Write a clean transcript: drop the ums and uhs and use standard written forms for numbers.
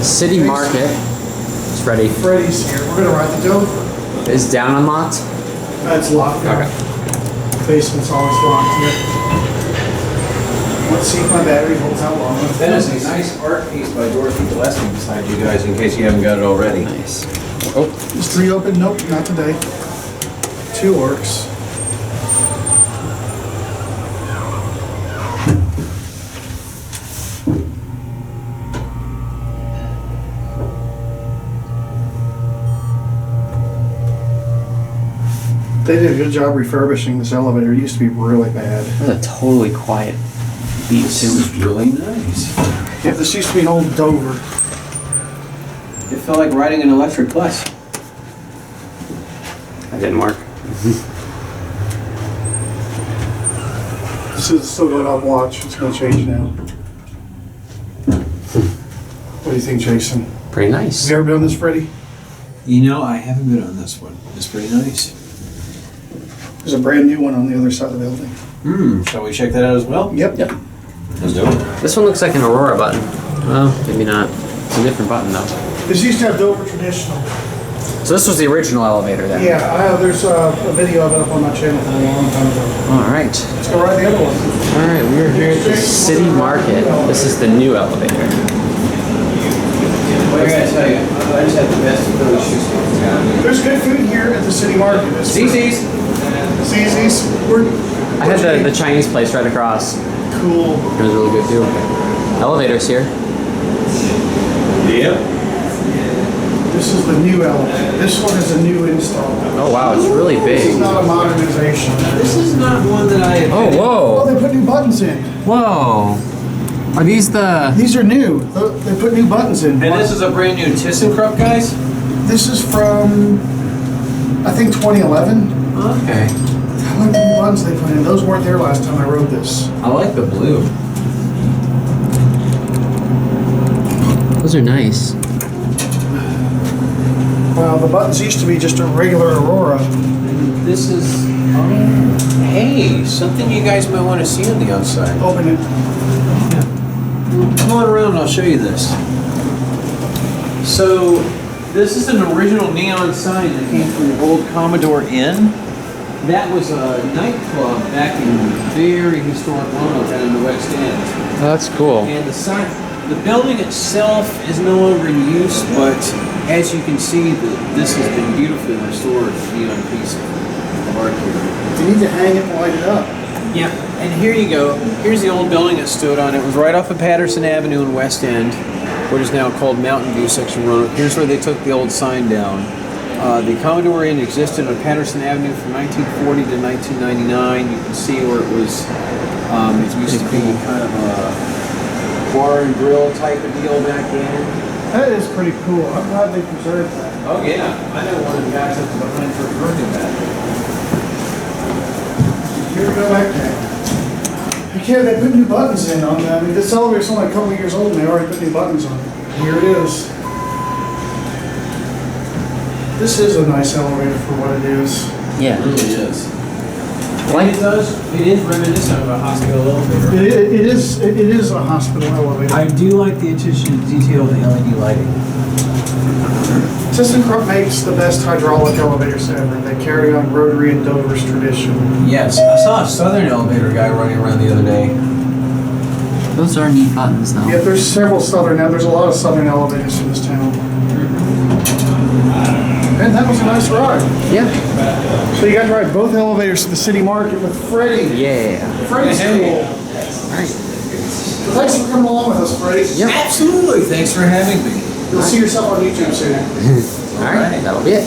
City Market. It's ready. Freddy's here. We're gonna ride the Dover. Is down unlocked? It's locked now. Okay. Basement's always locked here. Let's see if my battery holds out long enough. That is a nice art piece by Dorothy Gillespie beside you guys, in case you haven't got it already. Nice. Oh, Is 3 open? Nope, not today. 2 works. They did a good job refurbishing this elevator. It used to be really bad. that's a totally quiet beat This too. is really nice. Yeah, this used to be an old Dover. It felt like riding an electric bus. That didn't work. This is still going on watch. It's going to change now. What do you think, Jason? Pretty Have nice. you ever been on this, Freddie? You know, I haven't been on this one. It's pretty nice. There's a brand new one on the other side of the building. Shall we check that out as well? Yep. Yep. Let's do it. This one looks like an Aurora button. Well, maybe not. It's a different button though. This used to have Dover Traditional. So this was the original elevator then? Yeah, there's a video of it up on my channel from a long time ago. All right. Let's go ride the other one. All right, we're here at the City Market. This is the new elevator. Well, I gotta tell you, I just had the best Philly shoe store in town. There's good food here at the City Market. Zzz's. Zzz's. I had the Chinese place right across. Cool. It was really good too. Elevators here. Yep. This is the new elevator. This one is a new install. Oh wow, it's really This is big. not a modernization. This is not one that I have. Oh Oh, whoa. they put new buttons in. Whoa. Are these the... These are new. They put new buttons in. And this is a brand new Thyssenkrupp, guys? This is from, I think, 2011. Okay. I like the new buttons they put in. Those weren't there last time I rode this. I like the blue. Those are nice. Wow, the buttons used to be just a regular Aurora. This is, hey, something you guys might want to see on the outside. Open it. Come on around and I'll show you this. So, this is an original neon sign that came from the old Commodore Inn. That was a nightclub back in very historic Roanoke down in the West End. Oh, that's cool. And the sign, the building itself is no longer in use, but as you can see, this has been beautifully restored neon piece of art here. You need to hang it and light it up. Yeah, and here you go. Here's the old building it stood on. It was right off of Patterson Avenue in West End, what is now called Mountain View section Roanoke. Here's where they took the old sign down. The Commodore Inn existed on Patterson Avenue from 1940 to 1999. You can see where it was, it used to be kind of a bar and grill type of deal back then. That is pretty cool. I'm glad they preserved that. Oh yeah, I know one of the guys up behind for burning that. Here we go back there. Yeah, they put new buttons in on that. I mean, this elevator's only a couple of years old and they already put new buttons on it. Here it is. This is a nice elevator for what it is. Yeah. It really is. Like it is reminiscent of a hospital elevator. It is a hospital elevator. I do like the attention to detail of the LED lighting. Thyssenkrupp makes the best hydraulic elevators ever. They carry on rotary and Dover's tradition. Yes, I saw a Southern elevator guy running around the other day. Those are neat buttons though. Yeah, there's several Southern now. There's a lot of Southern elevators in this town. And that was a nice ride. Yeah. So you got to ride both elevators to the City Market with Freddie. Yeah. Freddie's cool. Alright. Thanks for coming along with us, Freddie. Yep. Absolutely, thanks for having me. You'll see yourself on YouTube soon. Alright, that'll be it.